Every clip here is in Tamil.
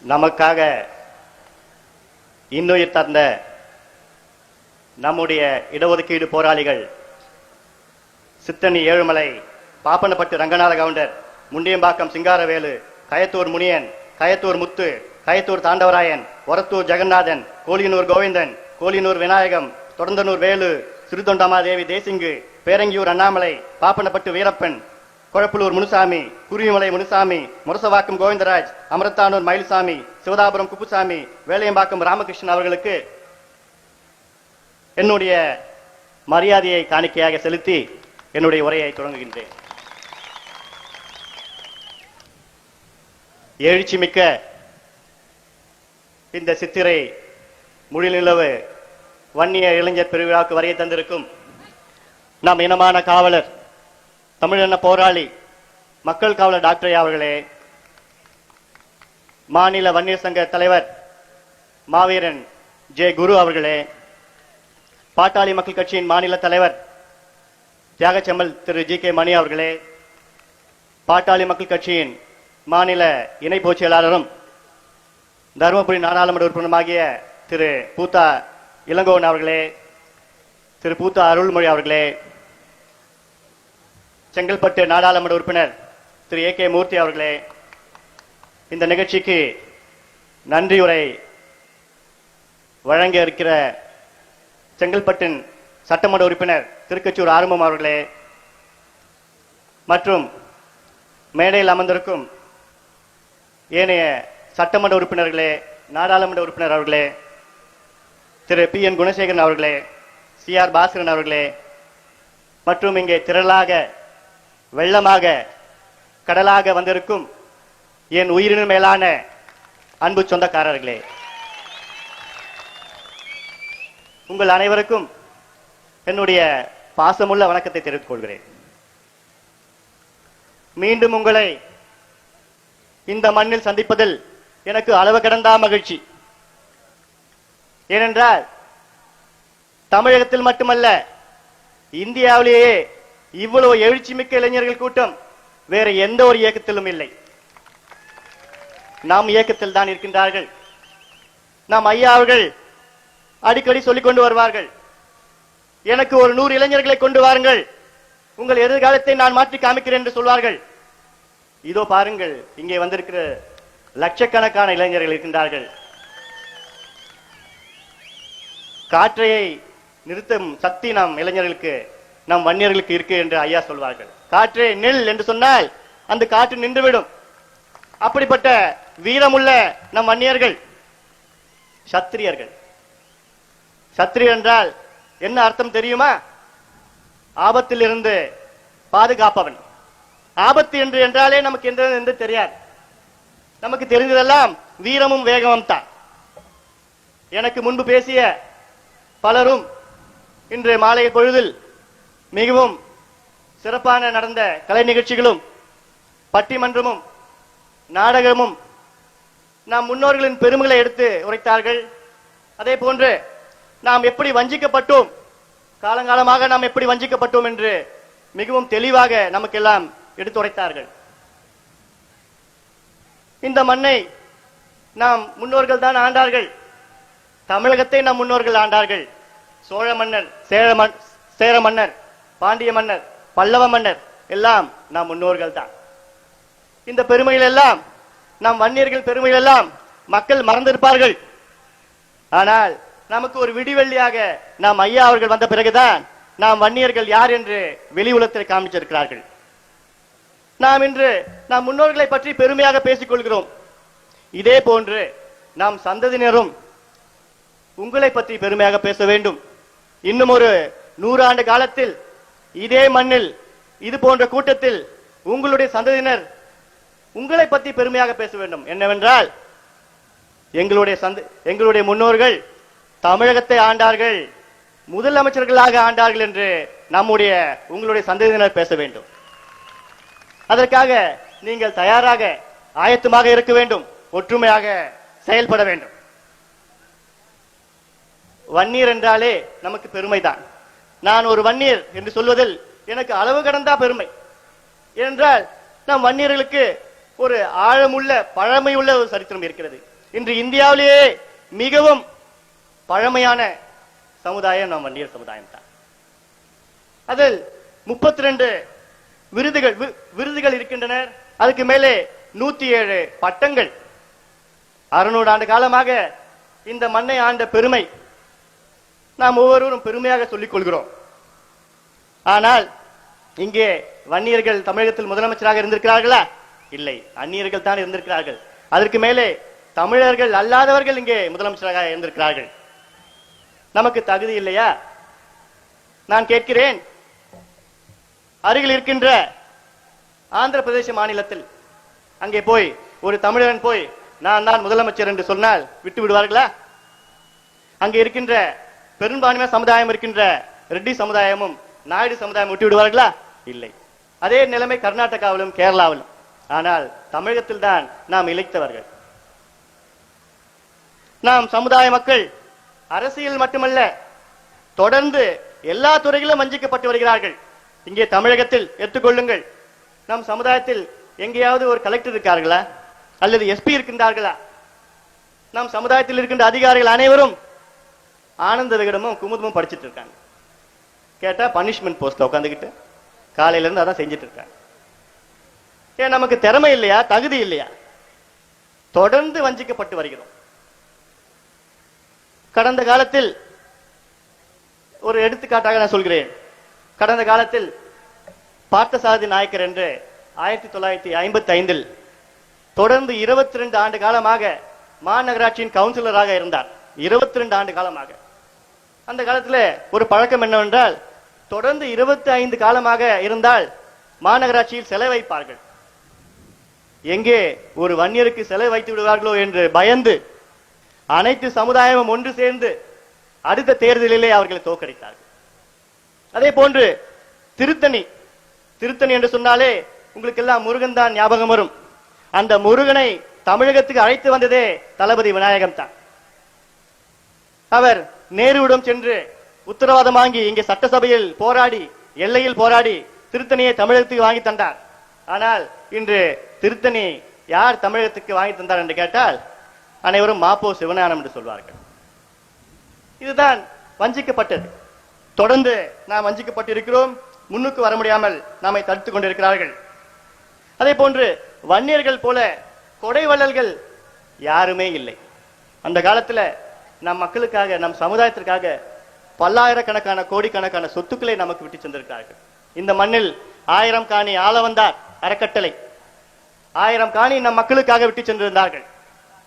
நமக்காக இன்னுயிர் தந்த நம்முடைய இடஒதுக்கீடு போராளிகள் சித்தனி ஏழுமலை, பாப்பனப்பட்டு ரங்கநாத கவுண்டர், முண்டியம்பாக்கம் சிங்காரவேலு, கயத்தூர் முனியன், கயத்தூர் முத்து, கயத்தூர் தாண்டவராயன், ஒரத்தூர் ஜெகநாதன், கோலியனூர் கோவிந்தன், கோலியனூர் விநாயகம், தொடர்ந்தனூர் வேலு, சிறுதொண்டமாதேவி தேசிங்கு, பேரங்கியூர் அண்ணாமலை, பாப்பனப்பட்டு வீரப்பன், கொழப்பலூர் முனுசாமி, குருவிமலை முனுசாமி, முரசவாக்கம் கோவிந்தராஜ், அமரத்தானூர் மயில்சாமி, சிவதாபுரம் குப்புசாமி, வேலையம்பாக்கம் ராமகிருஷ்ணன் அவர்களுக்கு என்னுடைய மரியாதையை காணிக்கையாக செலுத்தி என்னுடைய உரையை தொடங்குகின்றேன். எழுச்சி மிக்க இந்த சித்திரை முழுநிலவு வன்னிய இளைஞர் பெருவிழாவுக்கு வரைய தந்திருக்கும் நம் இனமான காவலர், தமிழன போராளி, மக்கள் காவலர் டாக்டர் அவர்களே, மாநில வன்னியர் சங்க தலைவர் மாவீரன் ஜே குரு அவர்களே, பாட்டாளி மக்கள் கட்சியின் மாநில தலைவர் தியாகச்செம்மல் திரு ஜி கே மணி அவர்களே, பாட்டாளி மக்கள் கட்சியின் மாநில இணை பொதுச் செயலாளரும் தருமபுரி நாடாளுமன்ற உறுப்பினருமாகிய திரு பூத்தா இளங்கோவன் அவர்களே, திரு பூத்தா அருள்மொழி அவர்களே, செங்கல்பட்டு நாடாளுமன்ற உறுப்பினர் திரு ஏ கே மூர்த்தி அவர்களே, இந்த நிகழ்ச்சிக்கு நன்றியுரை வழங்க இருக்கிற செங்கல்பட்டின் சட்டமன்ற உறுப்பினர் திருக்கச்சூர் ஆறுமுகம் அவர்களே, மற்றும் மேடையில் அமர்ந்திருக்கும் ஏனைய சட்டமன்ற உறுப்பினர்களே, நாடாளுமன்ற உறுப்பினர் அவர்களே, திரு பி என் குணசேகரன் அவர்களே, சி ஆர் பாஸ்கரன் அவர்களே, மற்றும் இங்கே திரளாக வெள்ளமாக கடலாக வந்திருக்கும் என் உயிரினும் மேலான அன்பு சொந்தக்காரர்களே, உங்கள் அனைவருக்கும் என்னுடைய பாசமுள்ள வணக்கத்தை தெரிவித்துக் கொள்கிறேன். மீண்டும் உங்களை இந்த மண்ணில் சந்திப்பதில் எனக்கு அளவு கடந்தா மகிழ்ச்சி. ஏனென்றால் தமிழகத்தில் மட்டுமல்ல, இந்தியாவிலேயே இவ்வளவு எழுச்சி மிக்க இளைஞர்கள் கூட்டம் வேற எந்த ஒரு இயக்கத்திலும் இல்லை. நாம் இயக்கத்தில் தான் இருக்கின்றார்கள். நாம் ஐயா அவர்கள் அடிக்கடி சொல்லிக் கொண்டு வருவார்கள், எனக்கு ஒரு 100 இளைஞர்களை கொண்டு வாருங்கள், உங்கள் எதிர்காலத்தை நான் மாற்றி காமிக்கிறேன் என்று சொல்வார்கள். இதோ பாருங்கள், இங்கே வந்திருக்கிற லட்சக்கணக்கான இளைஞர்கள் இருக்கின்றார்கள். காற்றையை நிறுத்தும் சக்தி நம் இளைஞர்களுக்கு, நம் வன்னியர்களுக்கு இருக்கு என்று ஐயா சொல்வார்கள். காற்றே நில் என்று சொன்னால் அந்த காற்று நின்றுவிடும். அப்படிப்பட்ட வீரமுள்ள நம் வன்னியர்கள் சத்திரியர்கள். சத்திரியர் என்றால் என்ன அர்த்தம் தெரியுமா? ஆபத்தில் இருந்து பாதுகாப்பவன். ஆபத்து என்று என்றாலே நமக்கு என்று தெரியாது. நமக்கு தெரிந்ததெல்லாம் வீரமும் வேகமும் தான். எனக்கு முன்பு பேசிய பலரும் இன்று மாலை பொழுதில் மிகவும் சிறப்பான நடந்த கலை நிகழ்ச்சிகளும் பட்டிமன்றமும் நாடகமும் நாம் முன்னோர்களின் பெருமைகளை எடுத்து உரைத்தார்கள். அதே போன்று நாம் எப்படி வஞ்சிக்கப்பட்டோம், காலங்காலமாக நாம் எப்படி வஞ்சிக்கப்பட்டோம் என்று மிகவும் தெளிவாக நமக்கெல்லாம் எடுத்துரைத்தார்கள். இந்த மண்ணை நாம் முன்னோர்கள் தான் ஆண்டார்கள். தமிழகத்தை நம் முன்னோர்கள் ஆண்டார்கள். சோழ மன்னர், சேர மன்னர், பாண்டிய மன்னர், பல்லவ மன்னர் எல்லாம் நம் முன்னோர்கள் தான். இந்த பெருமைகள் எல்லாம், நம் வன்னியர்கள் பெருமைகள் எல்லாம் மக்கள் மறந்திருப்பார்கள். ஆனால் நமக்கு ஒரு விடிவெள்ளியாக நாம் ஐயா அவர்கள் வந்த பிறகுதான் நாம் வன்னியர்கள் யார் என்று வெளி உலகத்தில் காமிச்சிருக்கிறார்கள். நாம் இன்று நம் முன்னோர்களை பற்றி பெருமையாக பேசிக் கொள்கிறோம். இதே போன்று நாம் சந்ததியினரும் உங்களை பற்றி பெருமையாக பேச வேண்டும். இன்னும் ஒரு 100 ஆண்டு காலத்தில் இதே மண்ணில் இது போன்ற கூட்டத்தில் உங்களுடைய சந்ததியினர் உங்களை பற்றி பெருமையாக பேச வேண்டும். என்னவென்றால் எங்களுடைய முன்னோர்கள் தமிழகத்தை ஆண்டார்கள், முதலமைச்சர்களாக ஆண்டார்கள் என்று நம்முடைய உங்களுடைய சந்ததியினர் பேச வேண்டும். அதற்காக நீங்கள் தயாராக ஆயத்தமாக இருக்க வேண்டும், ஒற்றுமையாக செயல்பட வேண்டும். வன்னியர் என்றாலே நமக்கு பெருமைதான். நான் ஒரு வன்னியர் என்று சொல்வதில் எனக்கு அளவு கடந்தா பெருமை. ஏனென்றால் நம் வன்னியர்களுக்கு ஒரு ஆழமுள்ள பழமையுள்ள ஒரு சரித்திரம் இருக்கிறது. இன்று இந்தியாவிலேயே மிகவும் பழமையான சமுதாயம் நம் வன்னியர் சமுதாயம் தான். அதில் 32 விருதுகள் இருக்கின்றன. அதுக்கு மேலே 107 பட்டங்கள். 600 ஆண்டு காலமாக இந்த மண்ணை ஆண்ட பெருமை நாம் ஒவ்வொருவரும் பெருமையாக சொல்லிக் கொள்கிறோம். ஆனால் இங்கே வன்னியர்கள் தமிழகத்தில் முதலமைச்சராக இருந்திருக்கிறார்களா? இல்லை, அந்நியர்கள் தான் இருந்திருக்கிறார்கள். அதற்கு மேலே தமிழர்கள் அல்லாதவர்கள் இங்கே முதலமைச்சராக இருந்திருக்கிறார்கள். நமக்கு தகுதி இல்லையா? நான் கேட்கிறேன், அருகில் இருக்கின்ற ஆந்திர பிரதேச மாநிலத்தில் அங்கே போய் ஒரு தமிழன் போய் நான் தான் முதலமைச்சர் என்று சொன்னால் விட்டு விடுவார்களா? அங்கே இருக்கின்ற பெரும்பான்மை சமுதாயம் இருக்கின்ற ரெட்டி சமுதாயமும் நாயுடு சமுதாயம் விட்டு விடுவார்களா? இல்லை. அதே நிலைமை கர்நாடகாவிலும் கேரளாவிலும். ஆனால் தமிழகத்தில் தான் நாம் இழைத்தவர்கள். நாம் சமுதாய மக்கள் அரசியல் மட்டுமல்ல, தொடர்ந்து எல்லா துறைகளிலும் வஞ்சிக்கப்பட்டு வருகிறார்கள். இங்கே தமிழகத்தில் எடுத்துக்கொள்ளுங்கள், நம் சமுதாயத்தில் எங்கேயாவது ஒரு கலெக்டர் இருக்கார்களா அல்லது எஸ்பி இருக்கின்றார்களா? நம் சமுதாயத்தில் இருக்கின்ற அதிகாரிகள் அனைவரும் ஆனந்த விகடமும் குமுதமும் படிச்சுட்டு இருக்காங்க. கேட்டா பனிஷ்மெண்ட் போஸ்ட்ல உட்காந்துக்கிட்டு காலையில இருந்து அதான் செஞ்சுட்டு இருக்காங்க. ஏன் நமக்கு திறமை இல்லையா? தகுதி இல்லையா? தொடர்ந்து வஞ்சிக்கப்பட்டு வருகிறோம். கடந்த காலத்தில் ஒரு எடுத்துக்காட்டாக நான் சொல்கிறேன். கடந்த காலத்தில் பார்த்தசாரதி நாயக்கர் என்று 1955 தொடர்ந்து 22 ஆண்டு காலமாக மாநகராட்சியின் கவுன்சிலராக இருந்தார். 22 ஆண்டு காலமாக. அந்த காலத்தில் ஒரு பழக்கம் என்னவென்றால், தொடர்ந்து 25 காலமாக இருந்தால் மாநகராட்சியில் செலவு வைப்பார்கள். எங்கே ஒரு வன்னியருக்கு செலவு வைத்து விடுவார்களோ என்று பயந்து அனைத்து சமுதாயமும் ஒன்று சேர்ந்து அடுத்த தேர்தலிலே அவர்களை தோற்கடித்தார்கள். அதே போன்று திருத்தணி என்று சொன்னாலே உங்களுக்கு எல்லாம் முருகன் தான் ஞாபகம் வரும். அந்த முருகனை தமிழகத்துக்கு அழைத்து வந்ததே தளபதி விநாயகம் தான். அவர் நேருவிடம் சென்று உத்தரவாதம் வாங்கி இங்கே சட்டசபையில் போராடி, எல்லையில் போராடி திருத்தணியை தமிழகத்துக்கு வாங்கி தந்தார். ஆனால் இன்று திருத்தணி யார் தமிழகத்துக்கு வாங்கி தந்தார் என்று கேட்டால் அனைவரும் மாப்போ சிவஞானம் என்று சொல்வார்கள். இதுதான் வஞ்சிக்கப்பட்டது. தொடர்ந்து நாம் வஞ்சிக்கப்பட்டு இருக்கிறோம். முன்னுக்கு வர முடியாமல் நம்மை தடுத்துக் கொண்டிருக்கிறார்கள். அதே போன்று வன்னியர்கள் போல கொடைவள்ளல்கள் யாருமே இல்லை. அந்த காலத்துல நம் மக்களுக்காக, நம் சமுதாயத்திற்காக பல்லாயிரக்கணக்கான கோடிக்கணக்கான சொத்துக்களை நமக்கு விட்டு சென்றிருக்கிறார்கள். இந்த மண்ணில் 1000 காணி ஆள வந்தார் அறக்கட்டளை. 1000 காணி நம் மக்களுக்காக விட்டு சென்றிருந்தார்கள்.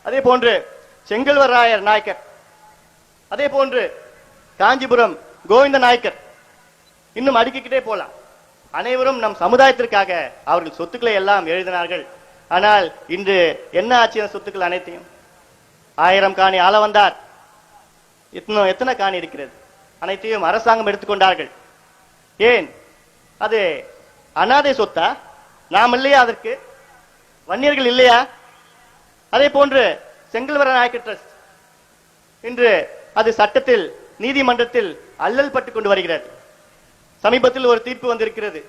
அதே போன்று செங்கல்வராயர் நாயக்கர், அதே போன்று காஞ்சிபுரம் கோவிந்த நாயக்கர், இன்னும் அடுக்கிக்கிட்டே போலாம். அனைவரும் நம் சமுதாயத்திற்காக அவர்கள் சொத்துக்களை எல்லாம் எழுதினார்கள். ஆனால் இன்று என்ன ஆச்சு? சொத்துக்கள் அனைத்தையும் 1000 காணி ஆள வந்தார். எத்தனை காணி இருக்கிறது? அனைத்தையும் அரசாங்கம் எடுத்துக்கொண்டார்கள். ஏன்? அது அனாதை சொத்தா? நாம் இல்லையா அதற்கு? வன்னியர்கள் இல்லையா? அதே போன்று செங்கல்வர நாயக்கர் ட்ரஸ்ட் இன்று அது சட்டத்தில், நீதிமன்றத்தில் அல்லல் பட்டுக் கொண்டு வருகிறது. சமீபத்தில் ஒரு தீர்ப்பு வந்திருக்கிறது.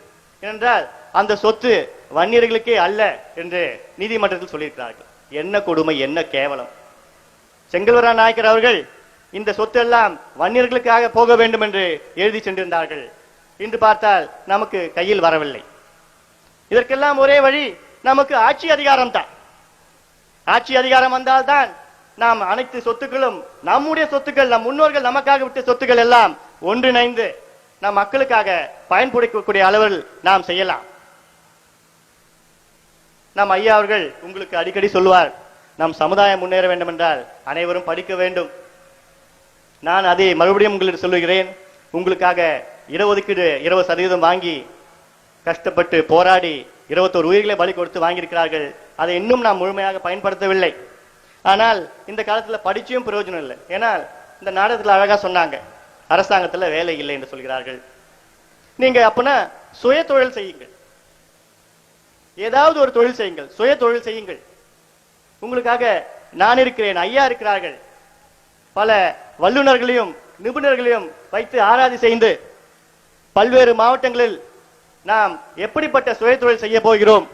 ஏனென்றால் அந்த சொத்து வன்னியர்களுக்கே அல்ல என்று நீதிமன்றத்தில் சொல்லியிருக்கிறார்கள். என்ன கொடுமை, என்ன கேவலம்! செங்கல்வர நாயக்கர் அவர்கள் இந்த சொத்து எல்லாம் வன்னியர்களுக்காக போக வேண்டும் என்று எழுதி சென்றிருந்தார்கள். இன்று பார்த்தால் நமக்கு கையில் வரவில்லை. இதற்கெல்லாம் ஒரே வழி, நமக்கு ஆட்சி அதிகாரம் தான். ஆட்சி அதிகாரம் வந்தால்தான் நாம் அனைத்து சொத்துக்களும், நம்முடைய சொத்துக்கள், நம் முன்னோர்கள் நமக்காக விட்ட சொத்துக்கள் எல்லாம் ஒன்றிணைந்து நம் மக்களுக்காக பயன்படுத்தக்கூடிய அளவில் நாம் செய்யலாம். நம் ஐயா அவர்கள் உங்களுக்கு அடிக்கடி சொல்லுவார், நம் சமுதாயம் முன்னேற வேண்டும் என்றால் அனைவரும் படிக்க வேண்டும். நான் அதை மறுபடியும் உங்களுக்கு சொல்லுகிறேன். உங்களுக்காக இடஒதுக்கீடு 20% வாங்கி கஷ்டப்பட்டு போராடி 21 உயிர்களை பலி கொடுத்து வாங்கியிருக்கிறார்கள். அதை இன்னும் நாம் முழுமையாக பயன்படுத்தவில்லை. ஆனால் இந்த காலத்தில் படிச்சும் பிரயோஜனம் இல்லை. ஏனால் இந்த நாடகத்தில் அழகா சொன்னாங்க, அரசாங்கத்துல வேலை இல்லை என்று சொல்கிறார்கள். நீங்க அப்பனா சுய தொழில் செய்யுங்கள், ஏதாவது ஒரு தொழில் செய்யுங்கள், சுய தொழில் செய்யுங்கள். உங்களுக்காக நான் இருக்கிறேன், ஐயா இருக்கிறார்கள். பல வல்லுநர்களையும் நிபுணர்களையும் வைத்து ஆராய்ச்சி செய்து பல்வேறு மாவட்டங்களில் நாம் எப்படிப்பட்ட சுய தொழில் செய்ய போகிறோம்,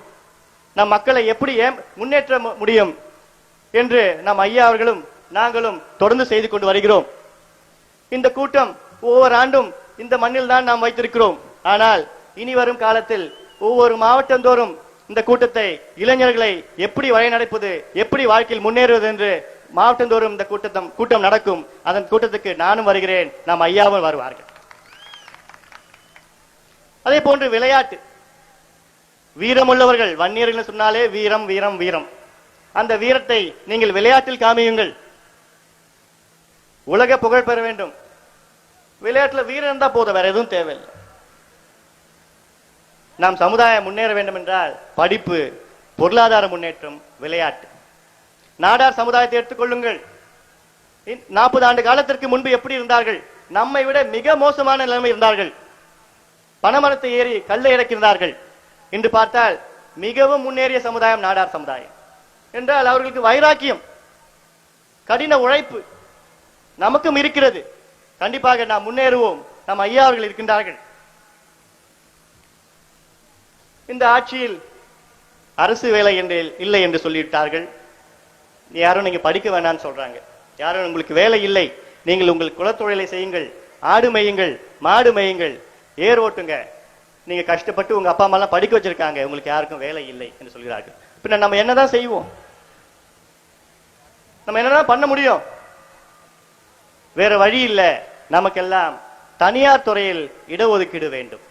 நம் மக்களை எப்படி முன்னேற்ற முடியும் என்று நம் ஐயா அவர்களும் நாங்களும் தொடர்ந்து செய்து கொண்டு வருகிறோம். இந்த கூட்டம் ஒவ்வொரு ஆண்டும் இந்த மண்ணில் தான் நாம் வைத்திருக்கிறோம். ஆனால் இனி வரும் காலத்தில் ஒவ்வொரு மாவட்டந்தோறும் இந்த கூட்டத்தை இளைஞர்களை எப்படி வழிநடப்பது, எப்படி வாழ்க்கையில் முன்னேறுவது என்று மாவட்டந்தோறும் இந்த கூட்டம் நடக்கும். அதன் கூட்டத்துக்கு நானும் வருகிறேன், நாம் ஐயாவும் வருவார்கள். அதே போன்று விளையாட்டு, வீரமுள்ளவர்கள் வன்னியர்கள் சொன்னாலே வீரம் வீரம் வீரம். அந்த வீரத்தை நீங்கள் விளையாட்டில் காமியுங்கள். உலக புகழ் பெற வேண்டும். விளையாட்டுல வீரம் இருந்தா போதும், வேற எதுவும் தேவையில்லை. நாம் சமுதாயம் முன்னேற வேண்டும் என்றால் படிப்பு, பொருளாதார முன்னேற்றம், விளையாட்டு. நாடார் சமுதாயத்தை எடுத்துக்கொள்ளுங்கள். 40 ஆண்டு காலத்திற்கு முன்பு எப்படி இருந்தார்கள்? நம்மை விட மிக மோசமான நிலைமை இருந்தார்கள். பனைமரத்தை ஏறி கல்லை இறக்கின்றார்கள். இன்று பார்த்தால் மிகவும் முன்னேறிய சமுதாயம் நாடார் சமுதாயம். என்றால் அவர்களுக்கு வைராக்கியம், கடின உழைப்பு நமக்கும் இருக்கிறது. கண்டிப்பாக நாம் முன்னேறுவோம். நம் ஐயா அவர்கள் இருக்கின்றார்கள். இந்த ஆட்சியில் அரசு வேலை என்று இல்லை என்று சொல்லிவிட்டார்கள். யாரும் நீங்க படிக்க வேண்டாம்னு சொல்றாங்க. யாரும் உங்களுக்கு வேலை இல்லை, நீங்கள் உங்கள் குலத்தொழிலை செய்யுங்கள், ஆடு மேயுங்கள், மாடு மேயுங்கள், ஏர் ஓட்டுங்க, நீங்க கஷ்டப்பட்டு உங்க அப்பா அம்மா எல்லாம் படிக்க வச்சிருக்காங்க, உங்களுக்கு யாருக்கும் வேலை இல்லை என்று சொல்கிறார்கள். பின்ன நம்ம என்னதான் செய்வோம்? நம்ம என்னதான் பண்ண முடியும்? வேற வழி இல்லை. நமக்கெல்லாம் தனியார் துறையில் இடஒதுக்கீடு வேண்டும்.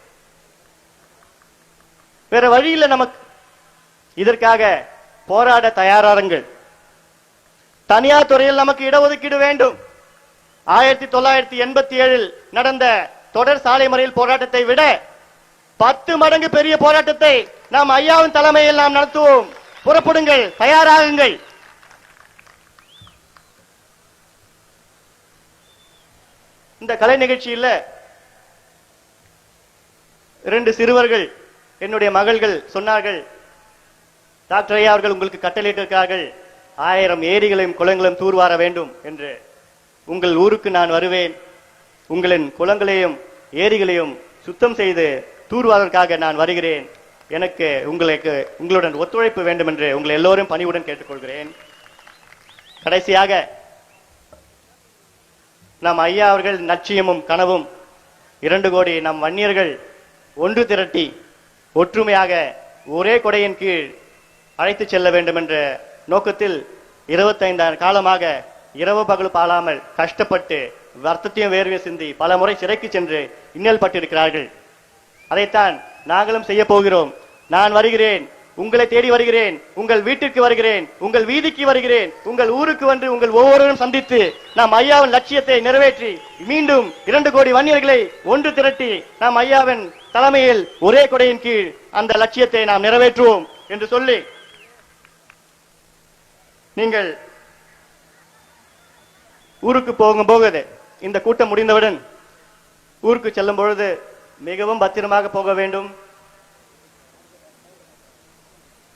வேற வழி இல்லை நமக்கு. இதற்காக போராட தயாராருங்கள். தனியார் துறையில் நமக்கு இடஒதுக்கீடு வேண்டும். 1987 நடந்த தொடர் சாலை மறியல் போராட்டத்தை விட 10 மடங்கு பெரிய போராட்டத்தை நாம் ஐயாவின் தலைமையில் நாம் நடத்துவோம். புறப்படுங்கள், தயாராகுங்கள். இந்த கலை நிகழ்ச்சியில் 2 சிறுவர்கள், என்னுடைய மகள்கள் சொன்னார்கள், டாக்டர் ஐயா அவர்கள் உங்களுக்கு கட்டளையிட்டிருக்கிறார்கள் 1000 ஏரிகளையும் குளங்களையும் தூர்வார வேண்டும் என்று. உங்கள் ஊருக்கு நான் வருவேன், உங்களின் குளங்களையும் ஏரிகளையும் சுத்தம் செய்து தூர்வாரதற்காக நான் வருகிறேன். எனக்கு உங்களுடன் ஒத்துழைப்பு வேண்டும் என்று உங்களை எல்லோரும் பணிவுடன் கேட்டுக்கொள்கிறேன். கடைசியாக நம் ஐயா அவர்கள் லட்சியமும் கனவும் 2 கோடி நம் வன்னியர்கள் ஒன்று திரட்டி ஒற்றுமையாக ஒரே கொடையின் கீழ் அழைத்து செல்ல வேண்டும் என்ற நோக்கத்தில் 25 ஆண்டு காலமாக இரவு பகல் பாழாமல் கஷ்டப்பட்டு வர்த்தத்தையும் வேர்வை சிந்தி பல முறை சிறைக்கு சென்று இன்னல் பட்டிருக்கிறார்கள். அதைத்தான் நாங்களும் செய்ய போகிறோம். நான் வருகிறேன், உங்களை தேடி வருகிறேன், உங்கள் வீட்டிற்கு வருகிறேன், உங்கள் வீதிக்கு வருகிறேன், உங்கள் ஊருக்கு வந்து உங்கள் ஒவ்வொருவரும் சந்தித்து நாம் ஐயாவின் லட்சியத்தை நிறைவேற்றி மீண்டும் 2 கோடி வன்னியர்களை ஒன்று திரட்டி நாம் ஐயாவின் தலைமையில் ஒரே கொடையின் கீழ் அந்த லட்சியத்தை நாம் நிறைவேற்றுவோம் என்று சொல்லி, நீங்கள் ஊருக்கு போகும்போது இந்த கூட்டம் முடிந்தவுடன் ஊருக்கு செல்லும் பொழுது மிகவும் பத்திரமாக போக வேண்டும்.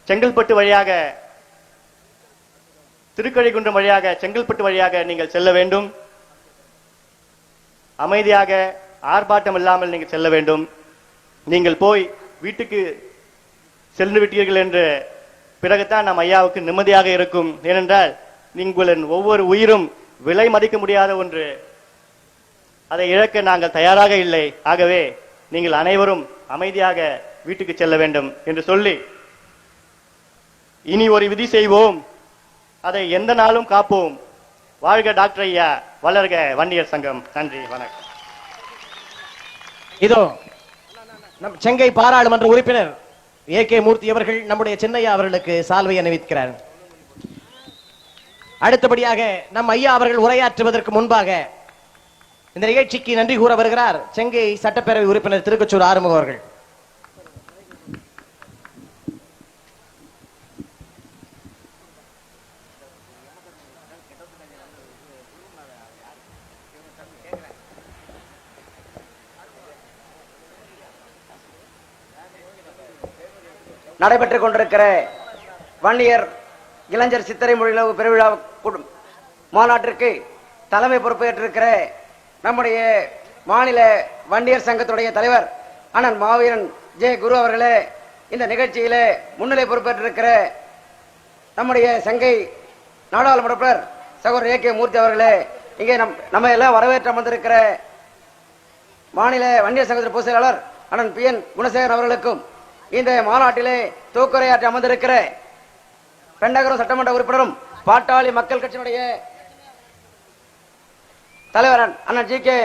செங்கல்பட்டு வழியாக, திருக்கழிகுன்றம் வழியாக, செங்கல்பட்டு வழியாக நீங்கள் செல்ல வேண்டும். அமைதியாக, ஆர்ப்பாட்டம் இல்லாமல் நீங்கள் செல்ல வேண்டும். நீங்கள் போய் வீட்டுக்கு சென்று விட்டீர்கள் என்று பிறகுதான் நம் ஐயாவுக்கு நிம்மதியாக இருக்கும். ஏனென்றால் உங்களின் ஒவ்வொரு உயிரும் விலை மதிக்க முடியாத ஒன்று. அதை இழக்க நாங்கள் தயாராக இல்லை. ஆகவே நீங்கள் அனைவரும் அமைதியாக வீட்டுக்கு செல்ல வேண்டும் என்று சொல்லி, இனி ஒரு விதி செய்வோம், அதை எந்த நாளும் காப்போம். வாழ்க டாக்டர் ஐயா, வளர்க வன்னியர் சங்கம். நன்றி, வணக்கம். இதோ நம் செங்கை பாராளுமன்ற உறுப்பினர் ஏ.கே. மூர்த்தி அவர்கள் நம்முடைய சின்னையா அவர்களுக்கு சால்வை அணிவிக்கிறார். அடுத்தபடியாக நம் ஐயா அவர்கள் உரையாற்றுவதற்கு முன்பாக இந்த நிகழ்ச்சிக்கு நன்றி கூற வருகிறார் செங்கை சட்டப்பேரவை உறுப்பினர் திருக்கச்சூர் ஆறுமுகம் அவர்கள். நடைபெற்றுக் கொண்டிருக்கிற வன்னியர் இளைஞர் சித்திரை மொழியிலவு பெருவிழா மாநாட்டிற்கு தலைமை பொறுப்பேற்றிருக்கிற நம்முடைய மாநில வன்னியர் சங்கத்துடைய தலைவர் அண்ணன் மாவீரன் ஜே குரு அவர்களே, இந்த நிகழ்ச்சியிலே முன்னிலை பொறுப்பேற்றிருக்கிற நம்முடைய செங்கை நாடாளுமன்ற உறுப்பினர் சகோதரர் ஏ.கே. மூர்த்தி அவர்களே, இங்கே நம்ம எல்லாம் வரவேற்று அமர்ந்திருக்கிற மாநில வன்னியர் சங்கத்தின் பொதுச் செயலாளர் அண்ணன் பி.என். குணசேகரன் அவர்களுக்கும், இந்த மாநாட்டிலே தூக்குரையாற்றி அமர்ந்திருக்கிற பெண்ணகரம் சட்டமன்ற உறுப்பினரும் பாட்டாளி மக்கள் கட்சியினுடைய தலைவர் அண்ணன் ஜி கே